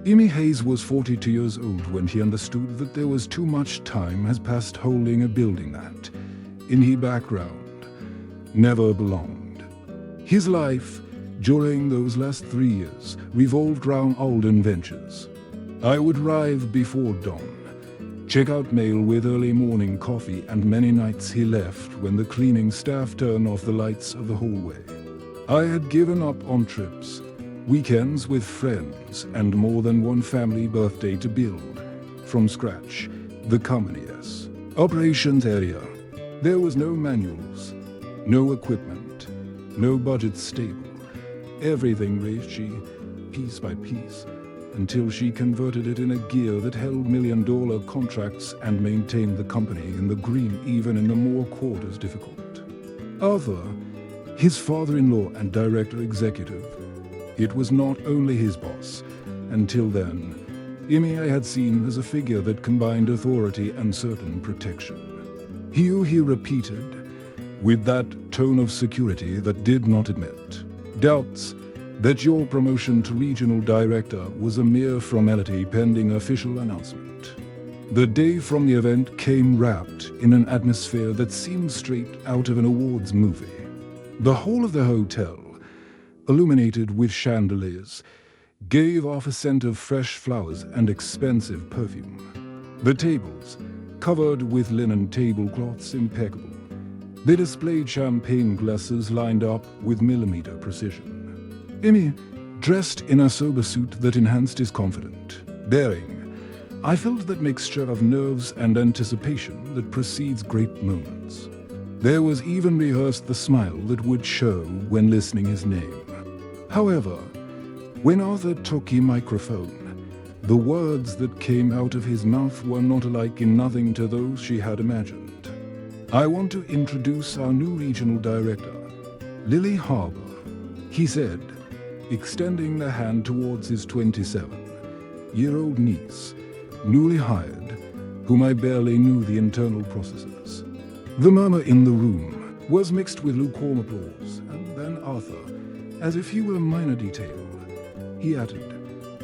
Imi Hayes was 42 years old when he understood that there was too much time has passed holding a building that, in his background, never belonged. His life, during those last 3 years, revolved round olden ventures. I would arrive before dawn, check out mail with early morning coffee, and many nights he left when the cleaning staff turned off the lights of the hallway. I had given up on trips, weekends with friends, and more than one family birthday to build, from scratch, the company's operations area. There was no manuals, no equipment, no budget stable. Everything raised she, piece by piece, until she converted it in a gear that held million-dollar contracts and maintained the company in the green even in the more quarters difficult. Arthur, his father-in-law and director executive, it was not only his boss. Until then, Imi I had seen as a figure that combined authority and certain protection. He repeated, with that tone of security that did not admit doubts, that your promotion to regional director was a mere formality pending official announcement. The day from the event came wrapped in an atmosphere that seemed straight out of an awards movie. The whole of the hotel, illuminated with chandeliers, gave off a scent of fresh flowers and expensive perfume. The tables, covered with linen tablecloths impeccable, they displayed champagne glasses lined up with millimeter precision. Imi, dressed in a sober suit that enhanced his confident bearing, I felt that mixture of nerves and anticipation that precedes great moments. There was even rehearsed the smile that would show when listening his name. However, when Arthur took the microphone, the words that came out of his mouth were not alike in nothing to those she had imagined. I want to introduce our new regional director, Lily Harbour, he said, extending the hand towards his 27-year-old niece, newly hired, whom I barely knew the internal processes. The murmur in the room was mixed with lukewarm applause, and then Arthur, as if he were a minor detail, he added,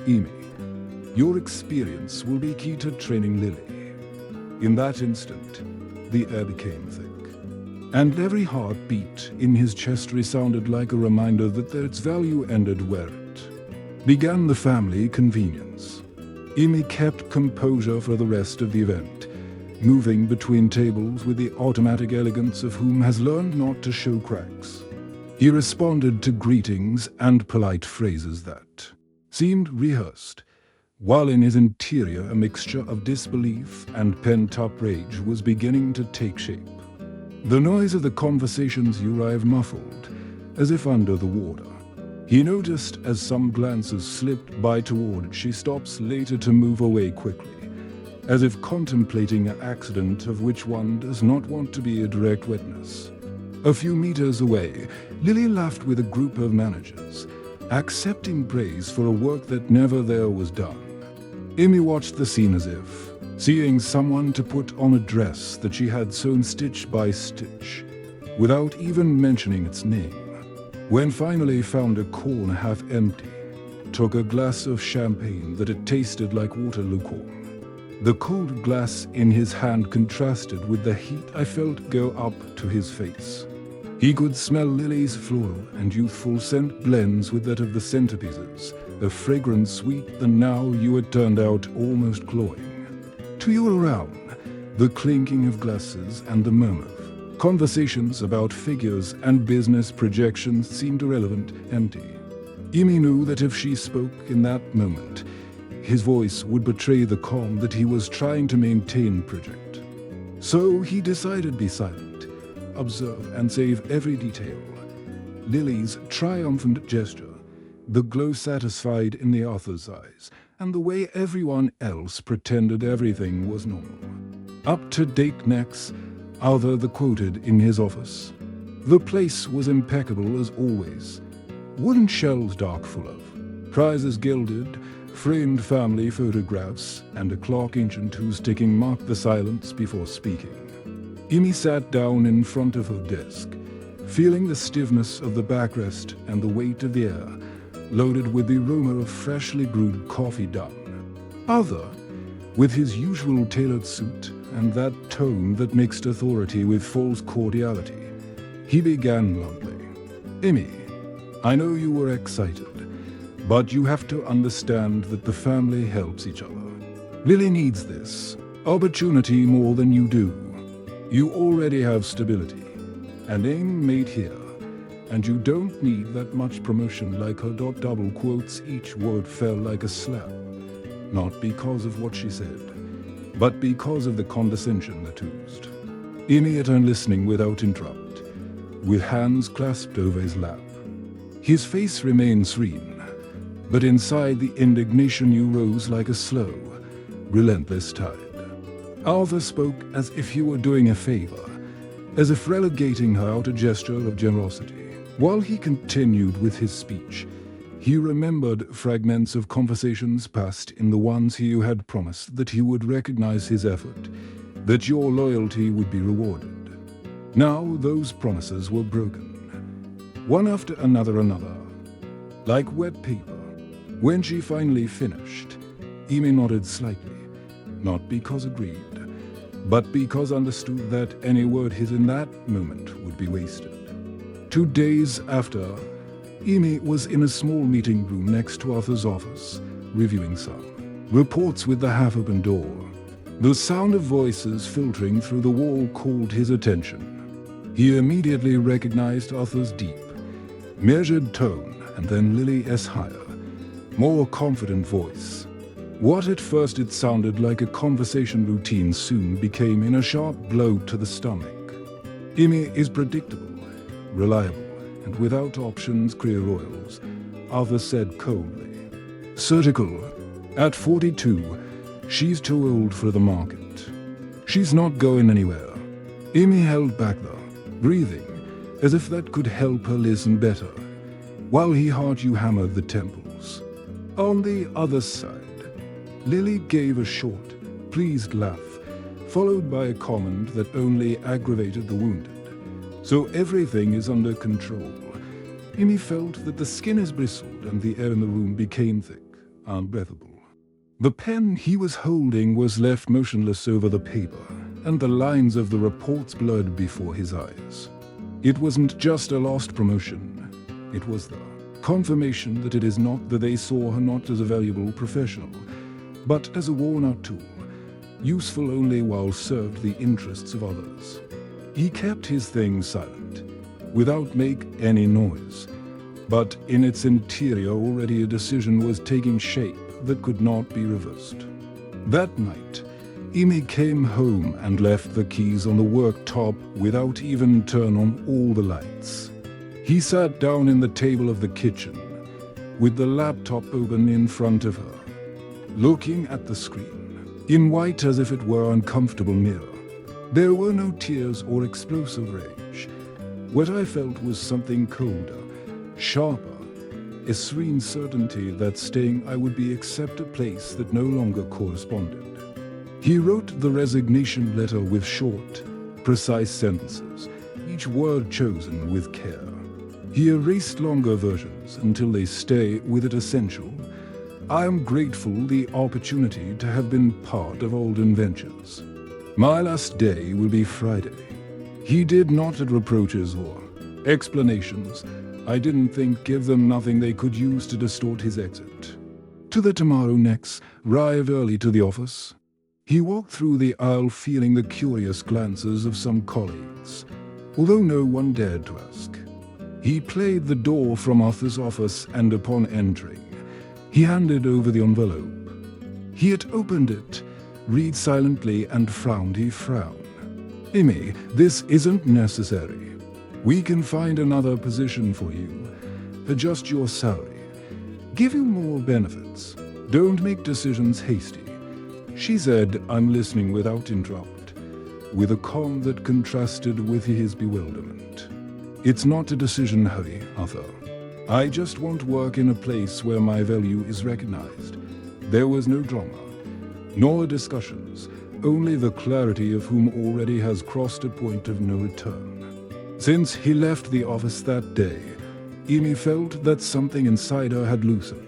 Imi, your experience will be key to training Lily. In that instant, the air became thick, and every heartbeat in his chest resounded like a reminder that its value ended where it began: the family convenience. Imi kept composure for the rest of the event, moving between tables with the automatic elegance of whom has learned not to show cracks. He responded to greetings and polite phrases that seemed rehearsed, while in his interior a mixture of disbelief and pent-up rage was beginning to take shape. The noise of the conversations arrived muffled, as if under the water. He noticed as some glances slipped by toward she stops later to move away quickly, as if contemplating an accident of which one does not want to be a direct witness. A few meters away, Lily laughed with a group of managers, accepting praise for a work that never there was done. Imi watched the scene as if seeing someone to put on a dress that she had sewn stitch by stitch, without even mentioning its name. When finally found a corn half empty, took a glass of champagne that had tasted like water lukewarm. The cold glass in his hand contrasted with the heat I felt go up to his face. He could smell Lily's floral and youthful scent blends with that of the centerpieces, a fragrance sweet that now you had turned out almost cloying. To you around, the clinking of glasses and the murmur of conversations about figures and business projections seemed irrelevant, empty. Imi knew that if she spoke in that moment, his voice would betray the calm that he was trying to maintain project. So he decided to be silent, observe and save every detail. Lily's triumphant gesture, the glow satisfied in the Arthur's eyes, and the way everyone else pretended everything was normal. Up-to-date necks, Arthur the quoted in his office. The place was impeccable as always. Wooden shelves dark full of prizes gilded, framed family photographs, and a clock ancient whose ticking marked the silence before speaking. Imi sat down in front of her desk, feeling the stiffness of the backrest and the weight of the air, loaded with the aroma of freshly brewed coffee done. Arthur, with his usual tailored suit and that tone that mixed authority with false cordiality, he began bluntly. "Amy, I know you were excited, but you have to understand that the family helps each other. Lily needs this opportunity more than you do. You already have stability, and aim made here, and you don't need that much promotion like her. Double quotes, each word fell like a slap, not because of what she said, but because of the condescension that oozed. Amy had been listening without interrupt, with hands clasped over his lap. His face remained serene, but inside the indignation you rose like a slow, relentless tide. Arthur spoke as if he were doing a favor, as if relegating her out a gesture of generosity. While he continued with his speech, he remembered fragments of conversations past in the ones he had promised that he would recognize his effort, that your loyalty would be rewarded. Now those promises were broken, one after another, like wet paper. When she finally finished, Amy nodded slightly, not because agreed, but because understood that any word his in that moment would be wasted. 2 days after, Amy was in a small meeting room next to Arthur's office, reviewing some reports with the half-open door. The sound of voices filtering through the wall called his attention. He immediately recognized Arthur's deep, measured tone, and then Lily's higher, more confident voice. What at first it sounded like a conversation routine soon became in a sharp blow to the stomach. Amy is predictable, reliable, and without options career royals, Arthur said coldly. Surgical. At 42, she's too old for the market. She's not going anywhere. Amy held back though, breathing, as if that could help her listen better, while he hammered the temples. On the other side, Lily gave a short, pleased laugh, followed by a comment that only aggravated the wounded. So everything is under control. Amy felt that the skin is bristled and the air in the room became thick, unbreathable. The pen he was holding was left motionless over the paper, and the lines of the reports blurred before his eyes. It wasn't just a lost promotion. It was the confirmation that it is not that they saw her not as a valuable professional, but as a worn-out tool, useful only while served the interests of others. He kept his thing silent, without make any noise, but in its interior already a decision was taking shape that could not be reversed. That night, Amy came home and left the keys on the worktop without even turn on all the lights. He sat down in the table of the kitchen, with the laptop open in front of her, looking at the screen, in white as if it were an uncomfortable mirror. There were no tears or explosive rage. What I felt was something colder, sharper, a serene certainty that staying I would be accept a place that no longer corresponded. He wrote the resignation letter with short, precise sentences, each word chosen with care. He erased longer versions until they stay with it essential. I am grateful the opportunity to have been part of Olden Ventures. My last day will be Friday. He did not add reproaches or explanations. I didn't think give them nothing they could use to distort his exit. To the tomorrow next, arrive early to the office. He walked through the aisle feeling the curious glances of some colleagues, although no one dared to ask. He played the door from Arthur's office and upon entering, he handed over the envelope. He had opened it, read silently and frowned. He frowned. Amy, this isn't necessary. We can find another position for you. Adjust your salary. Give you more benefits. Don't make decisions hasty. She said, I'm listening without interrupt, with a calm that contrasted with his bewilderment. It's not a decision hurry, Arthur. I just want work in a place where my value is recognized. There was no drama, nor discussions, only the clarity of whom already has crossed a point of no return. Since he left the office that day, Amy felt that something inside her had loosened.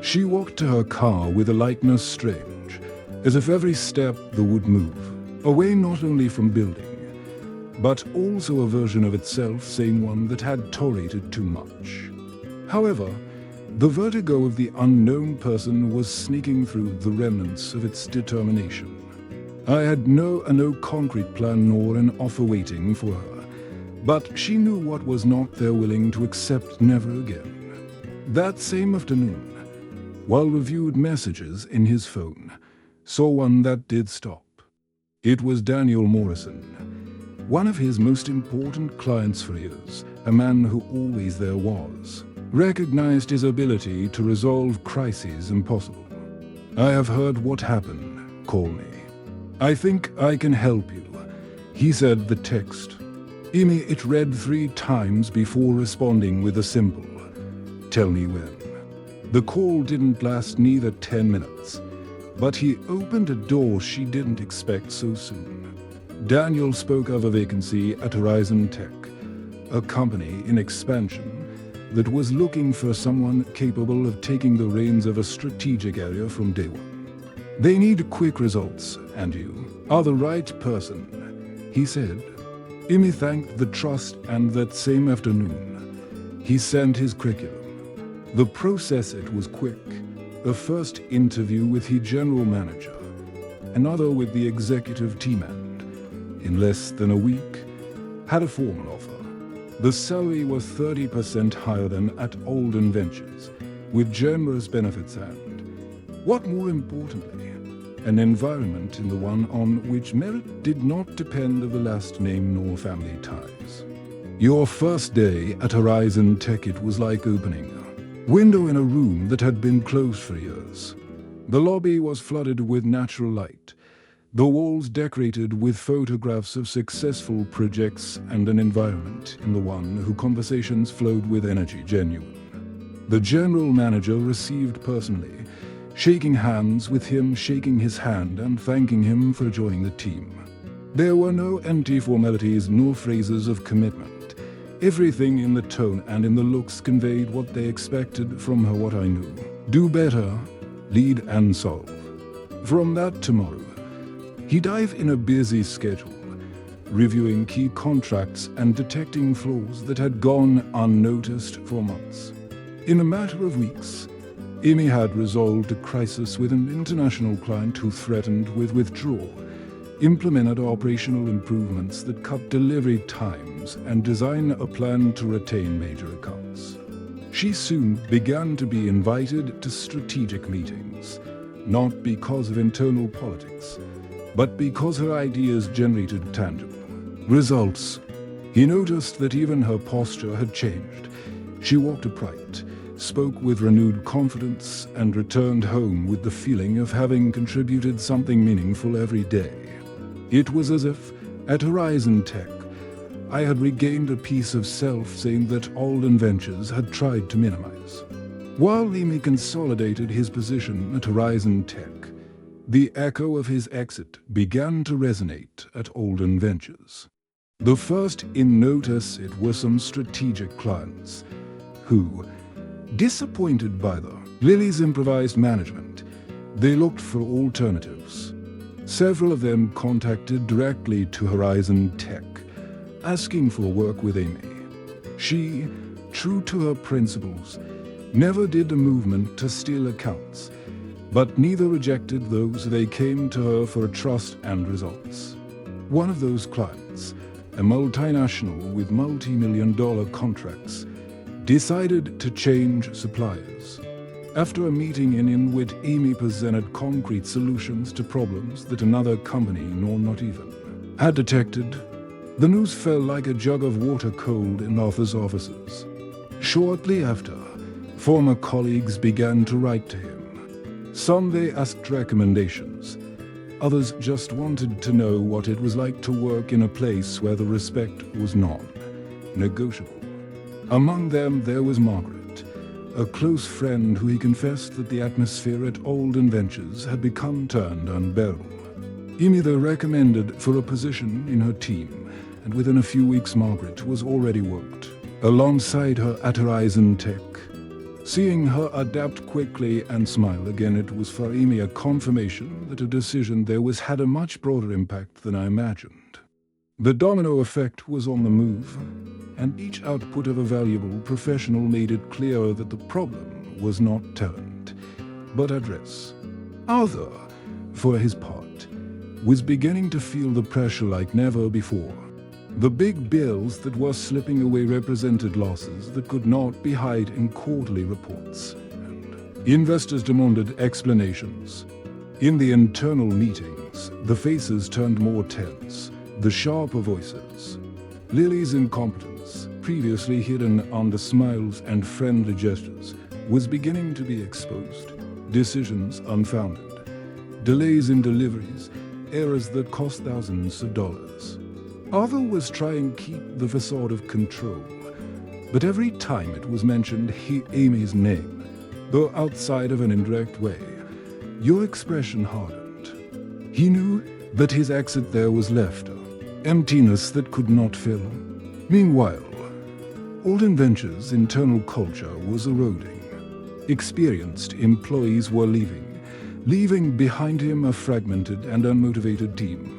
She walked to her car with a lightness strange, as if every step the would move, away not only from building, but also a version of itself, same one that had tolerated too much. However, the vertigo of the unknown person was sneaking through the remnants of its determination. I had no concrete plan nor an offer waiting for her, but she knew what was not there, willing to accept never again. That same afternoon, while reviewed messages in his phone, saw one that did stop. It was Daniel Morrison, one of his most important clients for years, a man who always there was, recognized his ability to resolve crises impossible. "I have heard what happened. Call me. I think I can help you," he said the text. Amy it read 3 times before responding with a simple, "Tell me when." The call didn't last neither 10 minutes, but he opened a door she didn't expect so soon. Daniel spoke of a vacancy at Horizon Tech, a company in expansion that was looking for someone capable of taking the reins of a strategic area from day one. "They need quick results, and you are the right person," he said. Amy thanked the trust, and that same afternoon, he sent his curriculum. The process it was quick. A first interview with the general manager, another with the executive team, and, in less than a week, had a formal offer. The salary was 30% higher than at Olden Ventures, with generous benefits and, what more importantly, an environment in the one on which merit did not depend on the last name nor family ties. Your first day at Horizon Tech, it was like opening a window in a room that had been closed for years. The lobby was flooded with natural light, the walls decorated with photographs of successful projects, and an environment in the one whose conversations flowed with energy genuine. The general manager received personally, shaking hands with him, shaking his hand and thanking him for joining the team. There were no empty formalities nor phrases of commitment. Everything in the tone and in the looks conveyed what they expected from her. "What I knew. Do better, lead and solve." From that tomorrow, he dived in a busy schedule, reviewing key contracts and detecting flaws that had gone unnoticed for months. In a matter of weeks, Amy had resolved a crisis with an international client who threatened with withdrawal, implemented operational improvements that cut delivery times, and designed a plan to retain major accounts. She soon began to be invited to strategic meetings, not because of internal politics, but because her ideas generated tangible results. He noticed that even her posture had changed. She walked upright, spoke with renewed confidence, and returned home with the feeling of having contributed something meaningful every day. It was as if, at Horizon Tech, I had regained a piece of self, saying that Olden Ventures had tried to minimize. While Amy consolidated his position at Horizon Tech, the echo of his exit began to resonate at Olden Ventures. The first in notice it were some strategic clients who, disappointed by the Lily's improvised management, they looked for alternatives. Several of them contacted directly to Horizon Tech, asking for work with Amy. She, true to her principles, never did a movement to steal accounts, but neither rejected those they came to her for trust and results. One of those clients, a multinational with multi-million-dollar contracts, decided to change suppliers. After a meeting in which Amy presented concrete solutions to problems that another company, nor not even, had detected, the news fell like a jug of water cold in Arthur's offices. Shortly after, former colleagues began to write to him. Some they asked recommendations, others just wanted to know what it was like to work in a place where the respect was non-negotiable. Among them there was Margaret, a close friend who he confessed that the atmosphere at Olden Ventures had become turned unbearable. Amy they recommended for a position in her team, and within a few weeks Margaret was already worked. alongside her at Horizon Tech. Seeing her adapt quickly and smile again, it was for Amy a confirmation that a decision there was had a much broader impact than I imagined. The domino effect was on the move, and each output of a valuable professional made it clearer that the problem was not talent, but address. Arthur, for his part, was beginning to feel the pressure like never before. The big bills that were slipping away represented losses that could not be hid in quarterly reports, and investors demanded explanations. In the internal meetings, the faces turned more tense, the sharper voices. Lily's incompetence, previously hidden under smiles and friendly gestures, was beginning to be exposed. Decisions unfounded, delays in deliveries, errors that cost thousands of dollars. Arthur was trying to keep the facade of control, but every time it was mentioned Amy's name, though outside of an indirect way, your expression hardened. He knew that his exit there was left emptiness that could not fill. Meanwhile, Old Adventure's internal culture was eroding. Experienced employees were leaving behind him a fragmented and unmotivated team.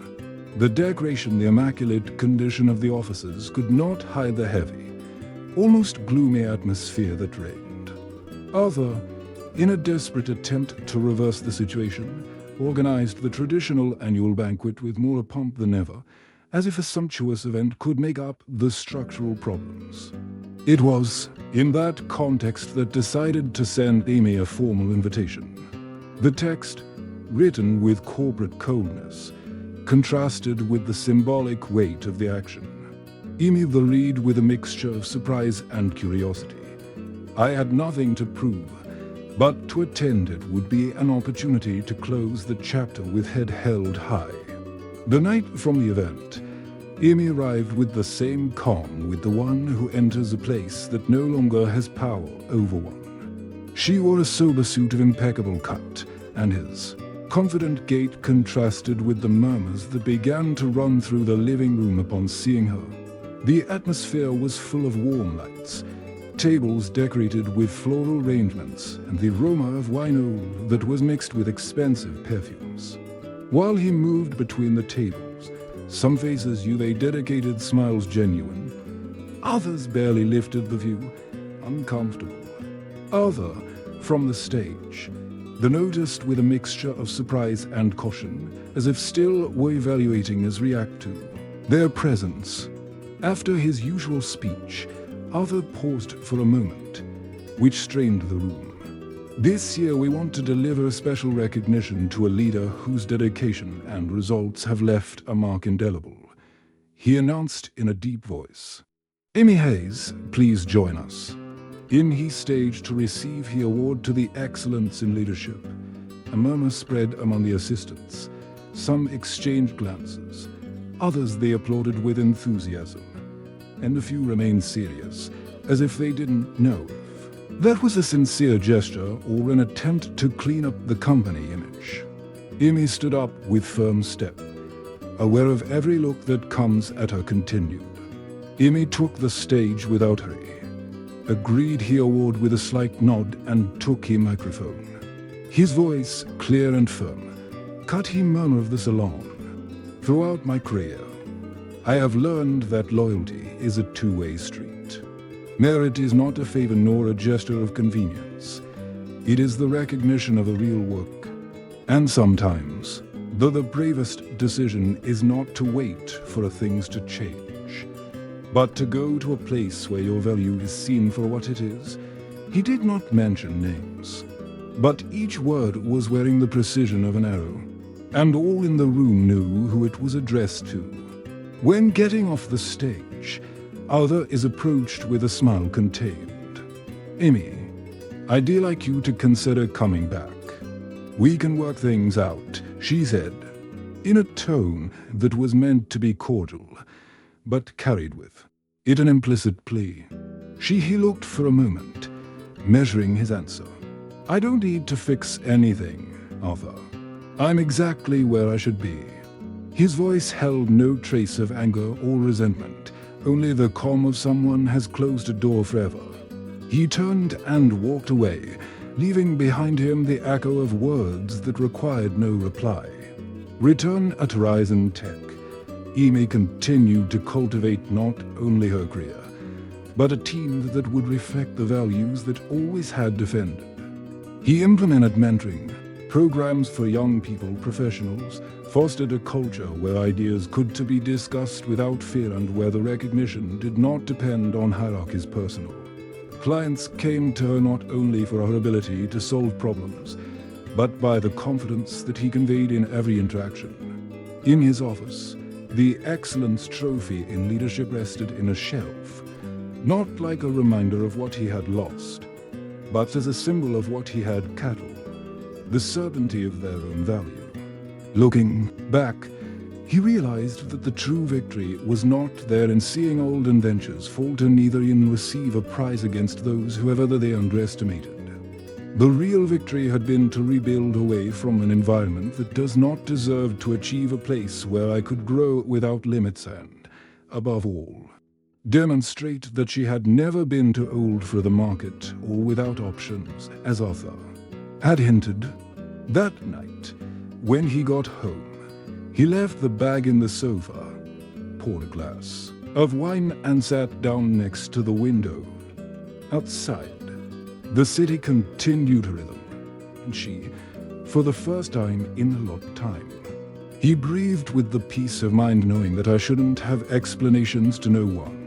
The decoration, the immaculate condition of the offices could not hide the heavy, almost gloomy atmosphere that reigned. Arthur, in a desperate attempt to reverse the situation, organized the traditional annual banquet with more pomp than ever, as if a sumptuous event could make up the structural problems. It was in that context that decided to send Amy a formal invitation. The text, written with corporate coldness, contrasted with the symbolic weight of the action. Amy the read with a mixture of surprise and curiosity. I had nothing to prove, but to attend it would be an opportunity to close the chapter with head held high. The night from the event, Amy arrived with the same calm with the one who enters a place that no longer has power over one. She wore a sober suit of impeccable cut, and his confident gait contrasted with the murmurs that began to run through the living room upon seeing her. The atmosphere was full of warm lights, tables decorated with floral arrangements, and the aroma of wine that was mixed with expensive perfumes. While he moved between the tables, some faces they dedicated smiles genuine. Others barely lifted the view, uncomfortable. Other, from the stage, the noticed with a mixture of surprise and caution, as if still were evaluating his react to their presence. After his usual speech, Arthur paused for a moment, which strained the room. This year we want to deliver a special recognition to a leader whose dedication and results have left a mark indelible, he announced in a deep voice. Amy Hayes, please join us. In he staged to receive the award to the excellence in leadership. A murmur spread among the assistants. Some exchanged glances. Others they applauded with enthusiasm. And a few remained serious, as if they didn't know if that was a sincere gesture or an attempt to clean up the company image. Amy stood up with firm step, aware of every look that comes at her continued. Amy took the stage without hurry, agreed he award with a slight nod and took his microphone. His voice, clear and firm, cut he murmur of the salon. Throughout my career, I have learned that loyalty is a two-way street. Merit is not a favor nor a gesture of convenience. It is the recognition of a real work. And sometimes, though the bravest decision is not to wait for things to change, but to go to a place where your value is seen for what it is. He did not mention names, but each word was wearing the precision of an arrow, and all in the room knew who it was addressed to. When getting off the stage, Arthur is approached with a smile contained. Amy, I'd like you to consider coming back. We can work things out, she said, in a tone that was meant to be cordial, but carried with it an implicit plea. He looked for a moment, measuring his answer. I don't need to fix anything, Arthur. I'm exactly where I should be. His voice held no trace of anger or resentment, Only the calm of someone has closed a door forever. He turned and walked away, leaving behind him the echo of words that required no reply. Return at Horizon Tech, Amy continued to cultivate not only her career, but a team that would reflect the values that always had defended. He implemented mentoring, programs for young people professionals, fostered a culture where ideas could to be discussed without fear and where the recognition did not depend on hierarchies personal. Clients came to her not only for her ability to solve problems, but by the confidence that he conveyed in every interaction. In his office, the Excellence Trophy in leadership rested in a shelf, not like a reminder of what he had lost, but as a symbol of what he had cattled, the certainty of their own value. Looking back, he realized that the true victory was not there in seeing old inventors falter, neither in receive a prize against those whoever they underestimated. The real victory had been to rebuild away from an environment that does not deserve to achieve a place where I could grow without limits and, above all, demonstrate that she had never been too old for the market or without options, as Arthur had hinted. That night, when he got home, he left the bag in the sofa, poured a glass of wine and sat down next to the window. Outside, the city continued her rhythm, and she, for the first time in a long time, he breathed with the peace of mind knowing that I shouldn't have explanations to no one.